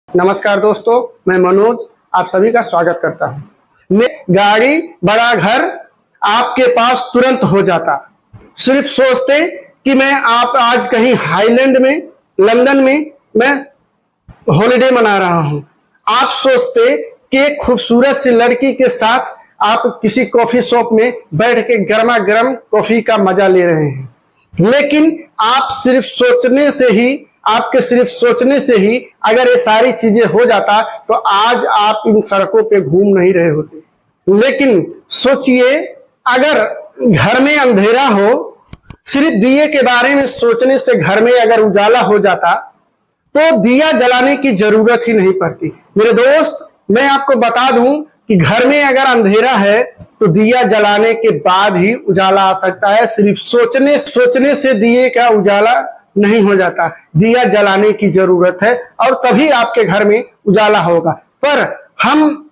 नमस्कार दोस्तों, मैं मनोज आप सभी का स्वागत करता हूं। गाड़ी बड़ा घर आपके पास तुरंत हो जाता। सिर्फ सोचते कि मैं आप आज कहीं हाईलैंड में लंदन में मैं हॉलिडे मना रहा हूं। आप सोचते कि एक खूबसूरत सी लड़की के साथ आप किसी कॉफी शॉप में बैठ के गर्मा गर्म कॉफी का मजा ले रहे हैं, लेकिन आप सिर्फ सोचने से ही अगर ये सारी चीजें हो जाता तो आज आप इन सड़कों पे घूम नहीं रहे होते। लेकिन सोचिए, अगर घर में अंधेरा हो, सिर्फ दिए के बारे में सोचने से घर में अगर उजाला हो जाता तो दिया जलाने की जरूरत ही नहीं पड़ती। मेरे दोस्त, मैं आपको बता दूं कि घर में अगर अंधेरा है तो दिया जलाने के बाद ही उजाला आ सकता है। सिर्फ सोचने से दिए का उजाला नहीं हो जाता, दिया जलाने की जरूरत है और तभी आपके घर में उजाला होगा। पर हम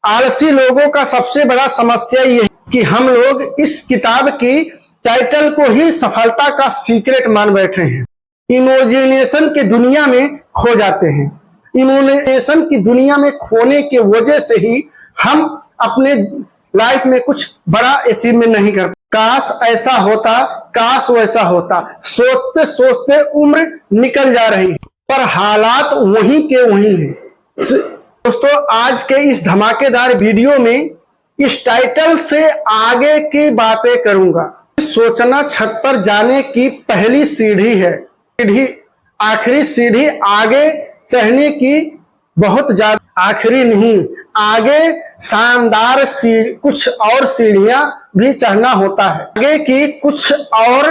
आलसी लोगों का सबसे बड़ा समस्या ये है कि हम लोग इस किताब की टाइटल को ही सफलता का सीक्रेट मान बैठे हैं। इमेजिनेशन की दुनिया में खो जाते हैं। इमेजिनेशन की दुनिया में खोने की वजह से ही हम अपने लाइफ में कुछ बड़ा अचीवमेंट नहीं कर। काश ऐसा होता, काश वैसा होता, सोचते सोचते उम्र निकल जा रही है, पर हालात वहीं के वहीं हैं। दोस्तों, आज के इस धमाकेदार वीडियो में इस टाइटल से आगे की बातें करूंगा। सोचना छत पर जाने की पहली सीढ़ी है, आखिरी सीढ़ी आगे चढ़ने की बहुत ज्यादा, आखिरी नहीं, आगे शानदार कुछ और सीढ़ियां भी चढ़ना होता है। आगे की कुछ और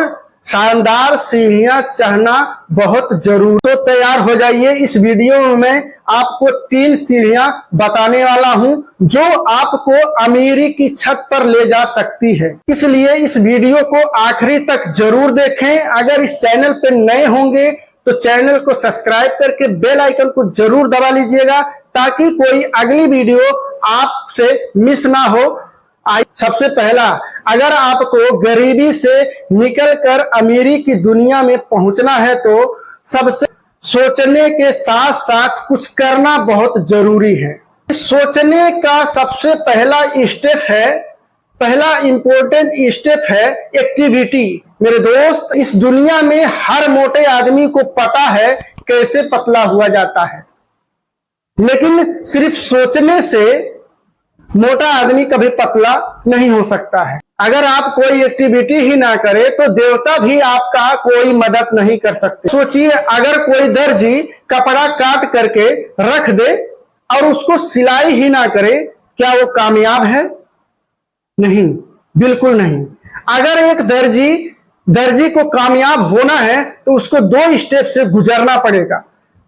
शानदार सीढ़ियां चढ़ना बहुत जरूरी। तो तैयार हो जाइए, इस वीडियो में मैं आपको 3 सीढ़ियां बताने वाला हूं जो आपको अमीरी की छत पर ले जा सकती है। इसलिए इस वीडियो को आखिरी तक जरूर देखें। अगर इस चैनल पर नए होंगे तो चैनल को सब्सक्राइब करके बेल आइकन को जरूर दबा लीजिएगा ताकि कोई अगली वीडियो आपसे मिस ना हो। सबसे पहला, अगर आपको गरीबी से निकलकर अमीरी की दुनिया में पहुंचना है तो सबसे सोचने के साथ साथ कुछ करना बहुत जरूरी है। सोचने का सबसे पहला स्टेप है, पहला इंपॉर्टेंट स्टेप है एक्टिविटी। मेरे दोस्त, इस दुनिया में हर मोटे आदमी को पता है कैसे पतला हुआ जाता है, लेकिन सिर्फ सोचने से मोटा आदमी कभी पतला नहीं हो सकता है। अगर आप कोई एक्टिविटी ही ना करे तो देवता भी आपका कोई मदद नहीं कर सकते। सोचिए, अगर कोई दर्जी कपड़ा काट करके रख दे और उसको सिलाई ही ना करे, क्या वो कामयाब है? नहीं, बिल्कुल नहीं। अगर एक दर्जी को कामयाब होना है तो उसको 2 स्टेप से गुजरना पड़ेगा।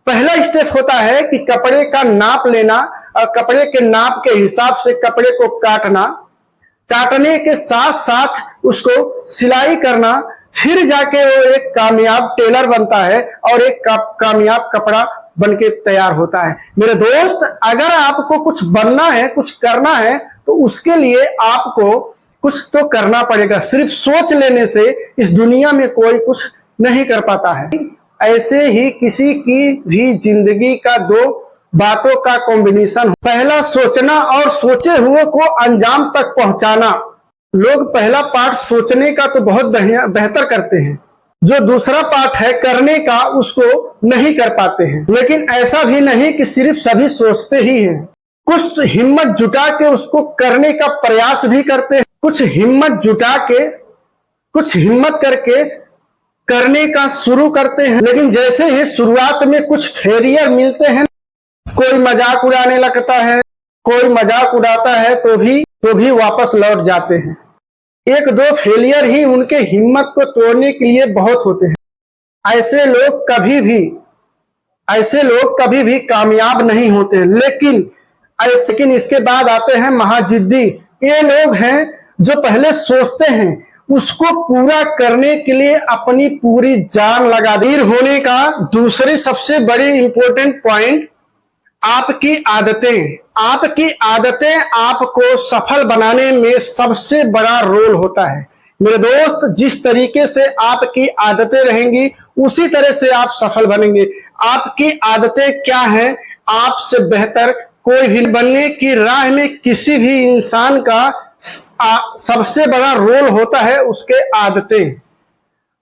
पहला स्टेप होता है कि कपड़े का नाप लेना और कपड़े के नाप के हिसाब से कपड़े को काटना, काटने के साथ साथ उसको सिलाई करना, फिर जाके वो एक कामयाब टेलर बनता है और एक कामयाब कपड़ा बनके तैयार होता है। मेरे दोस्त, अगर आपको कुछ बनना है, कुछ करना है तो उसके लिए आपको कुछ तो करना पड़ेगा। सिर्फ सोच लेने से इस दुनिया में कोई कुछ नहीं कर पाता है। ऐसे ही किसी की भी जिंदगी का 2 बातों का कॉम्बिनेशन, पहला सोचना और सोचे हुए को अंजाम तक पहुंचाना। लोग पहला पार्ट सोचने का तो बहुत बेहतर करते हैं, जो दूसरा पार्ट है करने का उसको नहीं कर पाते हैं। लेकिन ऐसा भी नहीं कि सिर्फ सभी सोचते ही हैं, कुछ तो हिम्मत जुटा के उसको करने का प्रयास भी करते हैं। कुछ हिम्मत करके करने का शुरू करते हैं, लेकिन जैसे ही शुरुआत में कुछ फेलियर मिलते हैं, कोई मजाक उड़ाने लगता है, कोई मजाक उड़ाता है तो भी वापस लौट जाते हैं। 1-2 फेलियर ही उनके हिम्मत को तोड़ने के लिए बहुत होते हैं। ऐसे लोग कभी भी कामयाब नहीं होते। लेकिन इसके बाद आते हैं महाजिद्दी। ये लोग हैं जो पहले सोचते हैं, उसको पूरा करने के लिए अपनी पूरी जान लगा दी। होने का दूसरी सबसे बड़ी इंपॉर्टेंट पॉइंट, आपकी आदतें आपको सफल बनाने में सबसे बड़ा रोल होता है। मेरे दोस्त, जिस तरीके से आपकी आदतें रहेंगी उसी तरह से आप सफल बनेंगे। आपकी आदतें क्या हैं, आपसे बेहतर कोई भी बनने की राह में किसी भी इंसान का सबसे बड़ा रोल होता है उसके आदतें।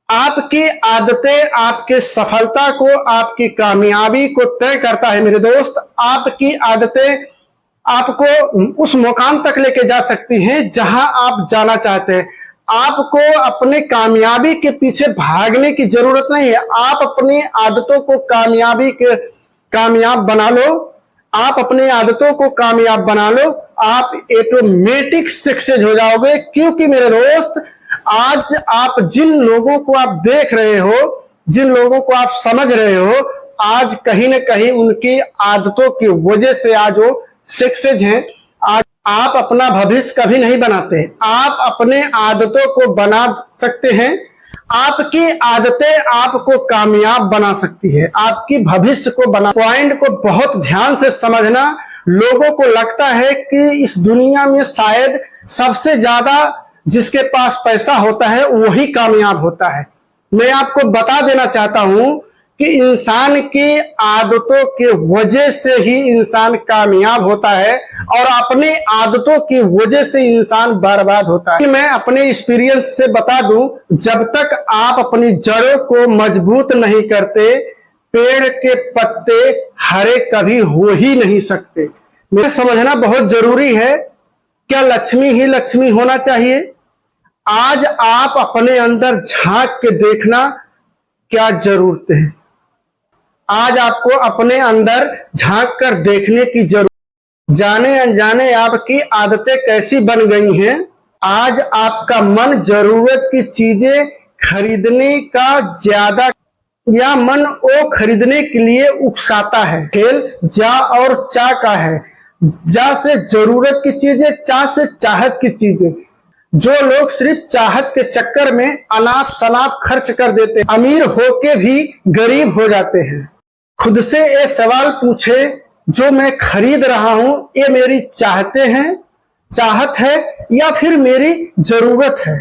आपकी आदतें आपके सफलता को, आपकी कामयाबी को तय करता है मेरे दोस्त। आपकी आदतें आपको उस मुकाम तक लेके जा सकती हैं जहां आप जाना चाहते हैं। आपको अपने कामयाबी के पीछे भागने की जरूरत नहीं है। आप अपनी आदतों को कामयाब बना लो। आप अपनी आदतों को कामयाब बना लो, आप ऑटोमेटिक सक्सेस हो जाओगे। क्योंकि मेरे दोस्त, आज आप जिन लोगों को आप देख रहे हो, जिन लोगों को आप समझ रहे हो, आज कहीं ना कहीं उनकी आदतों की वजह से आज वो सक्सेस हैं। आज आप अपना भविष्य कभी नहीं बनाते, आप अपने आदतों को बना सकते हैं। आपकी आदतें आपको कामयाब बना सकती है, आपकी भविष्य को बना। पॉइंट को बहुत ध्यान से समझना। लोगों को लगता है कि इस दुनिया में शायद सबसे ज्यादा जिसके पास पैसा होता है वही कामयाब होता है। मैं आपको बता देना चाहता हूं कि इंसान की आदतों की वजह से ही इंसान कामयाब होता है और अपनी आदतों की वजह से इंसान बर्बाद होता है। मैं अपने एक्सपीरियंस से बता दूं, जब तक आप अपनी जड़ों को मजबूत नहीं करते, पेड़ के पत्ते हरे कभी हो ही नहीं सकते। मुझे समझना बहुत जरूरी है, क्या लक्ष्मी ही लक्ष्मी होना चाहिए? आज आप अपने अंदर झांक के देखना क्या जरूरत है। आज आपको अपने अंदर झांक कर देखने की जरूरत। जाने अनजाने आपकी आदतें कैसी बन गई हैं। आज आपका मन जरूरत की चीजें खरीदने का ज्यादा, या मन वो खरीदने के लिए उकसाता है। खेल जा और चा का है। जा से जरूरत की चीजें, चा से चाहत की चीजें। जो लोग सिर्फ चाहत के चक्कर में अनाप शनाप खर्च कर देते, अमीर होके भी गरीब हो जाते हैं। खुद से ये सवाल पूछे, जो मैं खरीद रहा हूं ये मेरी चाहत है या फिर मेरी जरूरत है।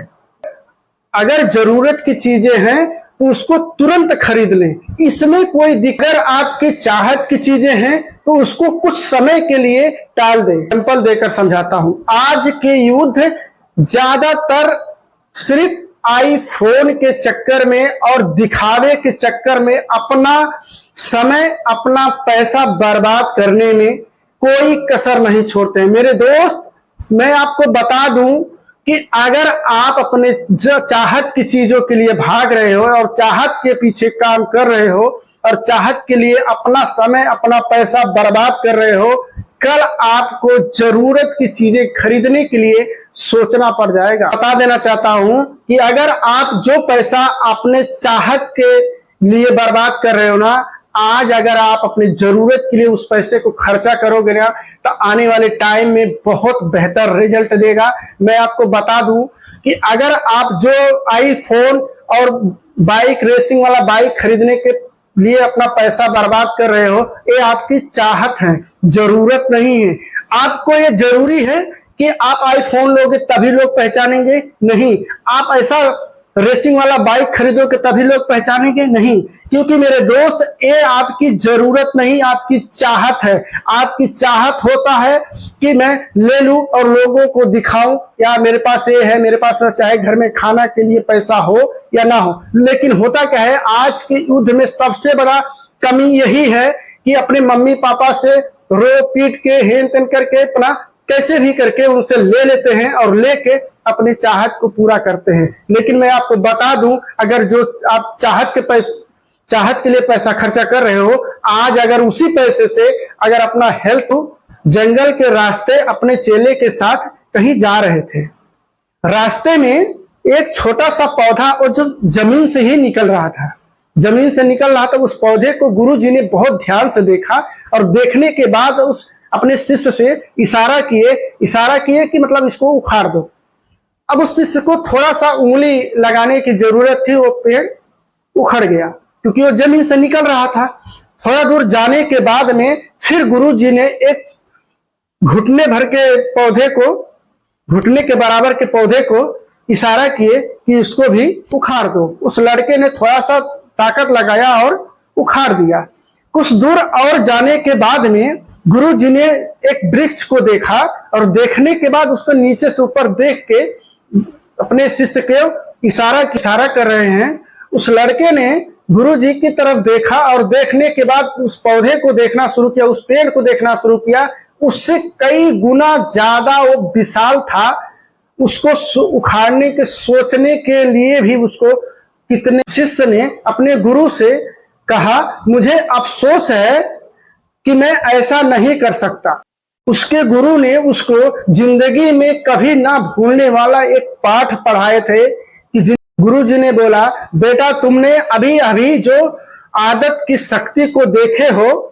अगर जरूरत की चीजें हैं तो उसको तुरंत खरीद लें, इसमें कोई दिक्कत। आपकी चाहत की चीजें हैं तो उसको कुछ समय के लिए टाल दें। एग्जांपल देकर समझाता हूं। आज के युद्ध ज्यादातर सिर्फ आईफोन के चक्कर में और दिखावे के चक्कर में अपना समय, अपना पैसा बर्बाद करने में कोई कसर नहीं छोड़ते हैं। मेरे दोस्त, मैं आपको बता दूं कि अगर आप अपने चाहत की चीजों के लिए भाग रहे हो और चाहत के पीछे काम कर रहे हो और चाहत के लिए अपना समय, अपना पैसा बर्बाद कर रहे हो, कल आपको जरूरत की चीजें खरीदने के लिए सोचना पड़ जाएगा। बता देना चाहता हूं कि अगर आप जो पैसा अपने चाहत के लिए बर्बाद कर रहे हो ना, आज अगर आप अपनी जरूरत के लिए उस पैसे को खर्चा करोगे ना, तो आने वाले टाइम में बहुत बेहतर रिजल्ट देगा। मैं आपको बता दूं कि अगर आप जो आईफोन और बाइक, रेसिंग वाला बाइक खरीदने के लिए अपना पैसा बर्बाद कर रहे हो, ये आपकी चाहत है, जरूरत नहीं है। आपको ये जरूरी है कि आप आईफोन लोगे तभी लोग पहचानेंगे? नहीं। आप ऐसा रेसिंग वाला बाइक खरीदोगे तभी लोग पहचानेंगे? नहीं। क्योंकि मेरे दोस्त, ये आपकी जरूरत नहीं, आपकी चाहत है। आपकी चाहत होता है कि मैं ले लूं और लोगों को दिखाऊं, या मेरे पास ये है, मेरे पास चाहे घर में खाना के लिए पैसा हो या ना हो। लेकिन होता क्या है, आज के युद्ध में सबसे बड़ा कमी यही है कि अपने मम्मी पापा से रो पीट के, हेन तेन करके, अपना कैसे भी करके उनसे ले लेते हैं और लेके अपनी चाहत को पूरा करते हैं। लेकिन मैं आपको बता दूं, अगर जो आप चाहत के लिए पैसा खर्चा कर रहे हो, आज अगर उसी पैसे से अगर अपना हेल्थ, जंगल के रास्ते अपने चेले के साथ कहीं जा रहे थे, रास्ते में एक छोटा सा पौधा और जो जमीन से ही निकल रहा था, जमीन से निकल रहा था, उस पौधे को गुरुजी ने बहुत ध्यान से देखा और देखने के बाद उस अपने शिष्य से इशारा किए कि मतलब इसको उखाड़ दो। अब उस शिष्य को थोड़ा सा उंगली लगाने की जरूरत थी, वो पेड़ उखड़ गया क्योंकि वो जमीन से निकल रहा था। थोड़ा दूर जाने के बाद में फिर गुरुजी ने एक घुटने के बराबर के पौधे को इशारा किए कि इसको भी उखाड़ दो। उस लड़के ने थोड़ा सा ताकत लगाया और उखाड़ दिया। कुछ दूर और जाने के बाद में गुरु जी ने एक वृक्ष को देखा और देखने के बाद उसको नीचे से ऊपर देख के अपने शिष्य के इशारा कर रहे हैं। उस लड़के ने गुरु जी की तरफ देखा और देखने के बाद उस पौधे को देखना शुरू किया, उस पेड़ को देखना शुरू किया। उससे कई गुना ज्यादा वो विशाल था। उसको उखाड़ने के सोचने के लिए भी उसको कितने शिष्य ने अपने गुरु से कहा, मुझे अफसोस है कि मैं ऐसा नहीं कर सकता। उसके गुरु ने उसको जिंदगी में कभी ना भूलने वाला एक पाठ पढ़ाए थे कि गुरु जी ने बोला, बेटा तुमने अभी अभी जो आदत की शक्ति को देखे हो,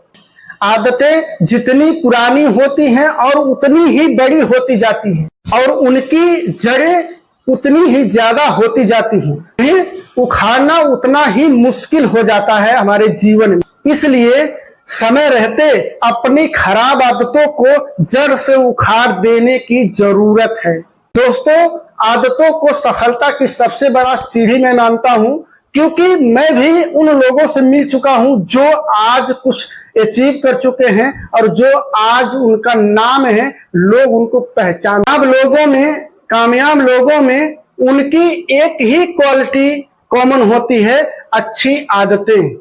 आदतें जितनी पुरानी होती हैं और उतनी ही बड़ी होती जाती हैं और उनकी जड़ें उतनी ही ज्यादा होती जाती हैं। इन्हें उखाड़ना उतना ही मुश्किल हो जाता है हमारे जीवन में। इसलिए समय रहते अपनी खराब आदतों को जड़ से उखाड़ देने की जरूरत है। दोस्तों, आदतों को सफलता की सबसे बड़ा सीढ़ी मैं मानता हूं, क्योंकि मैं भी उन लोगों से मिल चुका हूं जो आज कुछ अचीव कर चुके हैं और जो आज उनका नाम है, लोग उनको पहचान। कामयाब लोगों में उनकी एक ही क्वालिटी कॉमन होती है, अच्छी आदतें।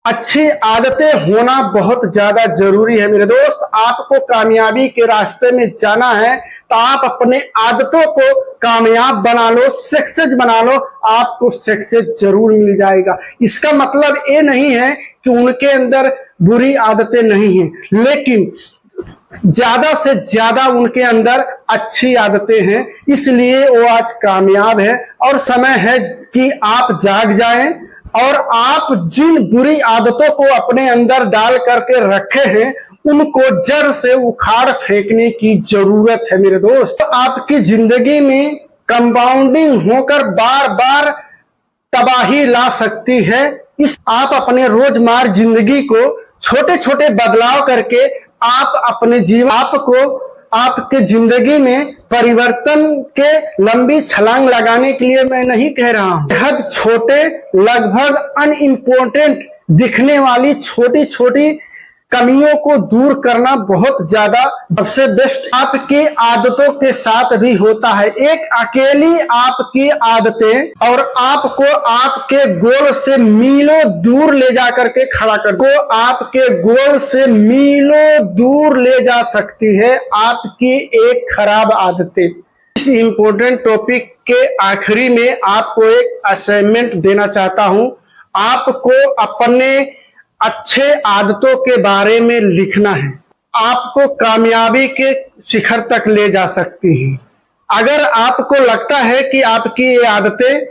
अच्छी आदतें होना बहुत ज्यादा जरूरी है मेरे दोस्त। आपको कामयाबी के रास्ते में जाना है तो आप अपने आदतों को कामयाब बना लो, सक्सेस बना लो, आपको सक्सेस जरूर मिल जाएगा। इसका मतलब ये नहीं है कि उनके अंदर बुरी आदतें नहीं हैं, लेकिन ज्यादा से ज्यादा उनके अंदर अच्छी आदतें हैं, इसलिए वो आज कामयाब है। और समय है कि आप जाग जाएं और आप जिन बुरी आदतों को अपने अंदर डाल करके रखे हैं उनको जड़ से उखाड़ फेंकने की जरूरत है मेरे दोस्त। आपकी जिंदगी में कंपाउंडिंग होकर बार बार तबाही ला सकती है। आप अपने रोजमर्रा जिंदगी को छोटे छोटे बदलाव करके आप अपने जीवन आपके जिंदगी में परिवर्तन के लंबी छलांग लगाने के लिए मैं नहीं कह रहा हूं। बेहद छोटे, लगभग अनइम्पोर्टेंट दिखने वाली छोटी छोटी कमियों को दूर करना बहुत ज्यादा सबसे बेस्ट आपकी आदतों के साथ भी होता है। एक अकेली आपकी आदतें और आपको आपके गोल से मीलों दूर ले जाकर के खड़ा कर दो। आपके गोल से मीलों दूर ले जा सकती है आपकी एक खराब आदतें। इस इंपॉर्टेंट टॉपिक के आखिरी में आपको एक असाइनमेंट देना चाहता हूं। आपको अपने अच्छे आदतों के बारे में लिखना है, आपको कामयाबी के शिखर तक ले जा सकती हैं। अगर आपको लगता है कि आपकी ये आदतें,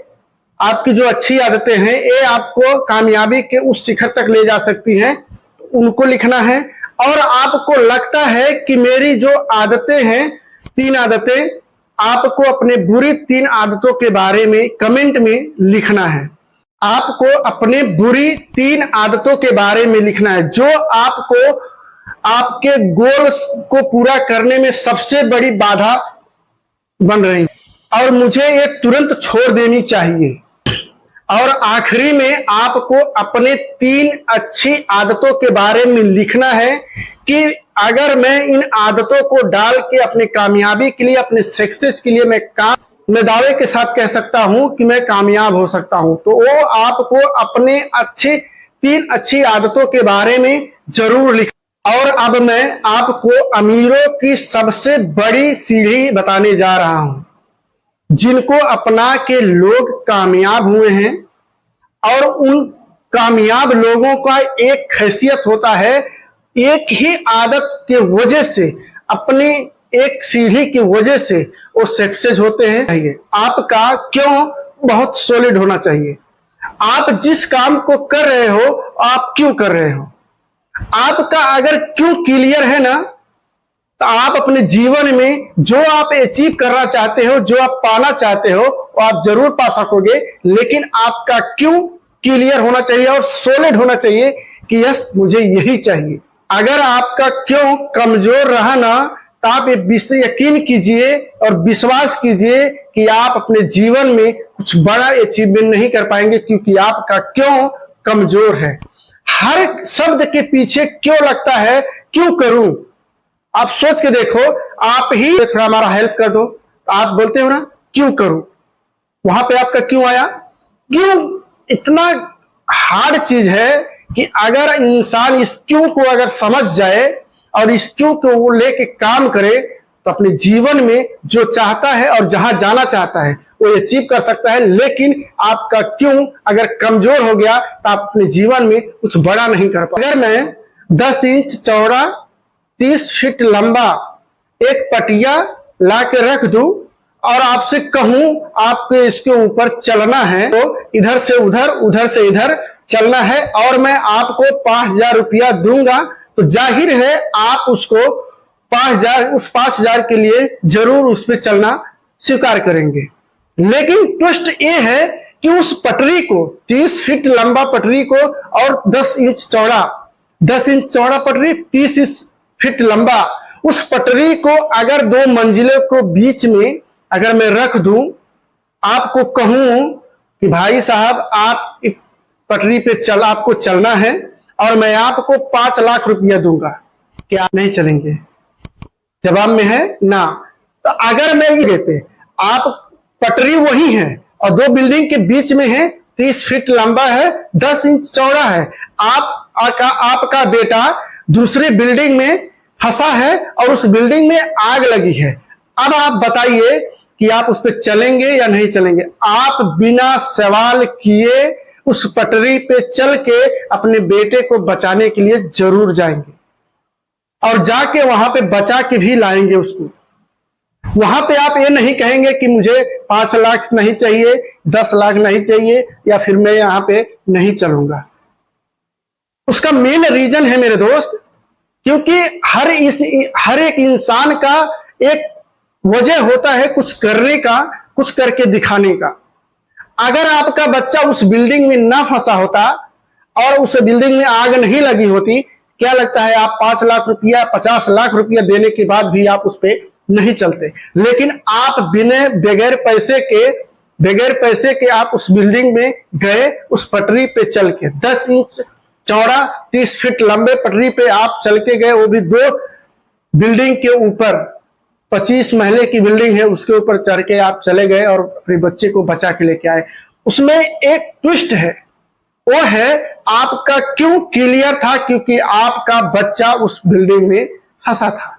आपकी जो अच्छी आदतें हैं, ये आपको कामयाबी के उस शिखर तक ले जा सकती हैं, तो उनको लिखना है। और आपको लगता है कि मेरी जो आदतें हैं, 3 आदतें, आपको अपने बुरी 3 आदतों के बारे में कमेंट में लिखना है। आपको अपने बुरी 3 आदतों के बारे में लिखना है जो आपको आपके गोल को पूरा करने में सबसे बड़ी बाधा बन रही और मुझे ये तुरंत छोड़ देनी चाहिए। और आखिरी में आपको अपने 3 अच्छी आदतों के बारे में लिखना है कि अगर मैं इन आदतों को डाल के अपने कामयाबी के लिए, अपने सक्सेस के लिए मैं दावे के साथ कह सकता हूं कि मैं कामयाब हो सकता हूं। तो वो आपको अपने 3 अच्छी आदतों के बारे में जरूर लिख। और अब मैं आपको अमीरों की सबसे बड़ी सीढ़ी बताने जा रहा हूं, जिनको अपना के लोग कामयाब हुए हैं। और उन कामयाब लोगों का एक खासियत होता है, एक ही आदत के वजह से, अपनी एक सीढ़ी की वजह से वो सक्सेस होते हैं। आपका क्यों बहुत सॉलिड होना चाहिए। आप जिस काम को कर रहे हो आप क्यों कर रहे हो, आपका अगर क्यों क्लियर है ना, तो आप अपने जीवन में जो आप अचीव करना चाहते हो, जो आप पाना चाहते हो, वो आप जरूर पा सकोगे। लेकिन आपका क्यों क्लियर होना चाहिए और सॉलिड होना चाहिए कि यस मुझे यही चाहिए। अगर आपका क्यों कमजोर रहा ना, तो आप ये यकीन कीजिए और विश्वास कीजिए कि आप अपने जीवन में कुछ बड़ा अचीवमेंट नहीं कर पाएंगे, क्योंकि आपका क्यों कमजोर है। हर शब्द के पीछे क्यों लगता है, क्यों करूं। आप सोच के देखो, आप ही थोड़ा हमारा हेल्प कर दो, तो आप बोलते हो ना क्यों करूं। वहां पे आपका क्यों आया, क्यों इतना हार्ड चीज है कि अगर इंसान इस क्यों को अगर समझ जाए और इस क्यों को वो लेके काम करे, तो अपने जीवन में जो चाहता है और जहां जाना चाहता है वो अचीव कर सकता है। लेकिन आपका क्यों अगर कमजोर हो गया तो आप अपने जीवन में कुछ बड़ा नहीं कर पाए। अगर मैं 10 इंच चौड़ा 30 फीट लंबा एक पटिया ला के रख दूं और आपसे कहूं आपको इसके ऊपर चलना है, तो इधर से उधर उधर से इधर चलना है और मैं आपको 5,000 रुपया दूंगा, तो जाहिर है आप उसको 5,000 उस 5,000 के लिए जरूर उस पर चलना स्वीकार करेंगे। लेकिन ट्विस्ट ये है कि उस पटरी को 30 फीट लंबा पटरी को और 10 इंच चौड़ा पटरी 30 फीट लंबा, उस पटरी को अगर 2 मंजिलों को बीच में अगर मैं रख दूं, आपको कहूं कि भाई साहब आप एक पटरी पे आपको चलना है और मैं आपको 5 लाख रुपया दूंगा, क्या आप नहीं चलेंगे? जवाब में है ना। तो अगर मैं ये देते, आप पटरी वही है और 2 बिल्डिंग के बीच में है, 30 फीट लंबा है, 10 इंच चौड़ा है, आपका बेटा दूसरी बिल्डिंग में फंसा है और उस बिल्डिंग में आग लगी है। अब आप बताइए कि आप उस पर चलेंगे या नहीं चलेंगे? आप बिना सवाल किए उस पटरी पे चल के अपने बेटे को बचाने के लिए जरूर जाएंगे और जाके वहां पे बचा के भी लाएंगे उसको। वहां पे आप ये नहीं कहेंगे कि मुझे 5 लाख नहीं चाहिए, 10 लाख नहीं चाहिए, या फिर मैं यहां पे नहीं चलूंगा। उसका मेन रीजन है मेरे दोस्त, क्योंकि हर एक इंसान का एक वजह होता है कुछ करने का, कुछ करके दिखाने का। अगर आपका बच्चा उस बिल्डिंग में ना फंसा होता और उस बिल्डिंग में आग नहीं लगी होती, क्या लगता है आप 5 लाख रुपया 50 लाख रुपया देने के बाद भी आप उस पर नहीं चलते? लेकिन आप बगैर पैसे के आप उस बिल्डिंग में गए, उस पटरी पे चल के 10 इंच चौड़ा 30 फीट लंबे पटरी पे आप चल के गए, वो भी 2 बिल्डिंग के ऊपर, 25 महले की बिल्डिंग है उसके ऊपर चढ़ के आप चले गए और अपने बच्चे को बचा के लेके आए। उसमें एक ट्विस्ट है, वो है आपका क्यों क्लियर था, क्योंकि आपका बच्चा उस बिल्डिंग में फंसा था।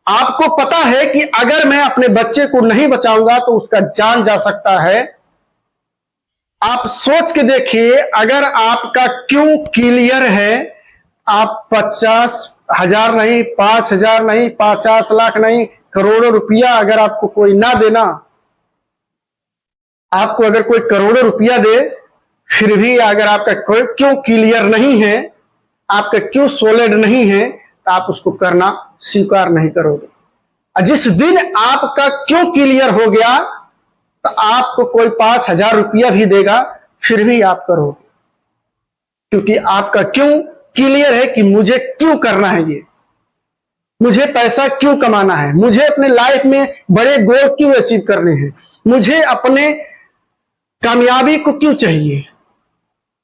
आपको पता है कि अगर मैं अपने बच्चे को नहीं बचाऊंगा तो उसका जान जा सकता है। आप सोच के देखिए, अगर आपका क्यों क्लियर है, आप 50,000 नहीं, 5,000 नहीं, 50 लाख नहीं, करोड़ों रुपया अगर आपको कोई ना देना, आपको अगर कोई करोड़ों रुपया दे, फिर भी अगर आपका कोई क्यों क्लियर नहीं है, आपका क्यों सॉलिड नहीं है, तो आप उसको करना स्वीकार नहीं करोगे। जिस दिन आपका क्यों क्लियर हो गया, तो आपको कोई 5,000 रुपया भी देगा, फिर भी आप करोगे, क्योंकि आपका क्यों क्लियर है कि मुझे क्यों करना है, ये मुझे पैसा क्यों कमाना है, मुझे अपने लाइफ में बड़े गोल क्यों अचीव करने हैं, मुझे अपने कामयाबी को क्यों चाहिए,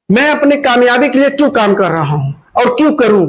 मैं अपने कामयाबी के लिए क्यों काम कर रहा हूं और क्यों करूं।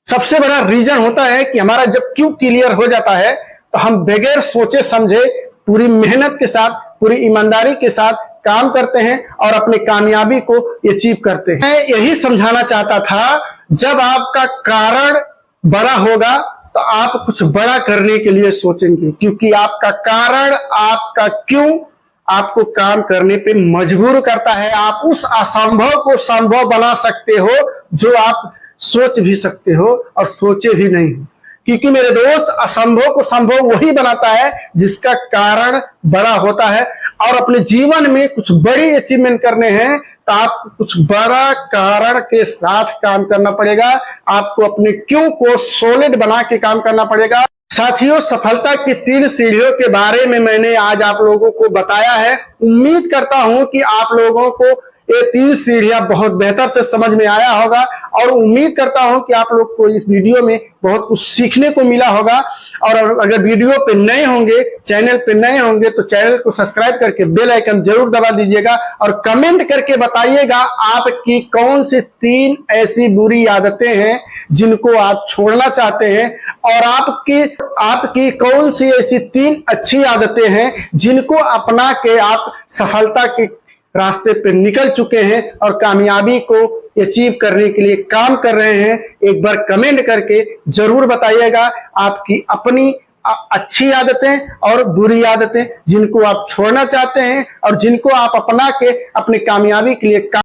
सबसे बड़ा रीजन होता है कि हमारा जब क्यों क्लियर हो जाता है तो हम बगैर सोचे समझे पूरी मेहनत के साथ, पूरी ईमानदारी के साथ काम करते हैं और अपने कामयाबी को अचीव करते हैं। मैं यही समझाना चाहता था, जब आपका कारण बड़ा होगा तो आप कुछ बड़ा करने के लिए सोचेंगे, क्योंकि आपका कारण, आपका क्यों आपको काम करने पे मजबूर करता है। आप उस असंभव को संभव बना सकते हो जो आप सोच भी सकते हो और सोचे भी नहीं हो, क्योंकि मेरे दोस्त असंभव को संभव वही बनाता है जिसका कारण बड़ा होता है। और अपने जीवन में कुछ बड़ी अचीवमेंट करने हैं तो आपको कुछ बड़ा कारण के साथ काम करना पड़ेगा, आपको अपने क्यों को सॉलिड बना के काम करना पड़ेगा। साथियों, सफलता की 3 सीढ़ियों के बारे में मैंने आज आप लोगों को बताया है। उम्मीद करता हूं कि आप लोगों को ये 3 सीढ़ियां बहुत बेहतर से समझ में आया होगा और उम्मीद करता हूं कि आप लोग को इस वीडियो में बहुत कुछ सीखने को मिला होगा। और अगर वीडियो पे नए होंगे, चैनल पे नए होंगे तो चैनल को सब्सक्राइब करके बेल आइकन जरूर दबा दीजिएगा और कमेंट करके बताइएगा आपकी कौन सी 3 ऐसी बुरी आदतें हैं जिनको आप छोड़ना चाहते हैं और आपकी कौन सी ऐसी 3 अच्छी आदतें हैं जिनको अपना के आप सफलता के रास्ते पे निकल चुके हैं और कामयाबी को अचीव करने के लिए काम कर रहे हैं। एक बार कमेंट करके जरूर बताइएगा आपकी अपनी अच्छी आदतें और बुरी आदतें जिनको आप छोड़ना चाहते हैं और जिनको आप अपना के अपनी कामयाबी के लिए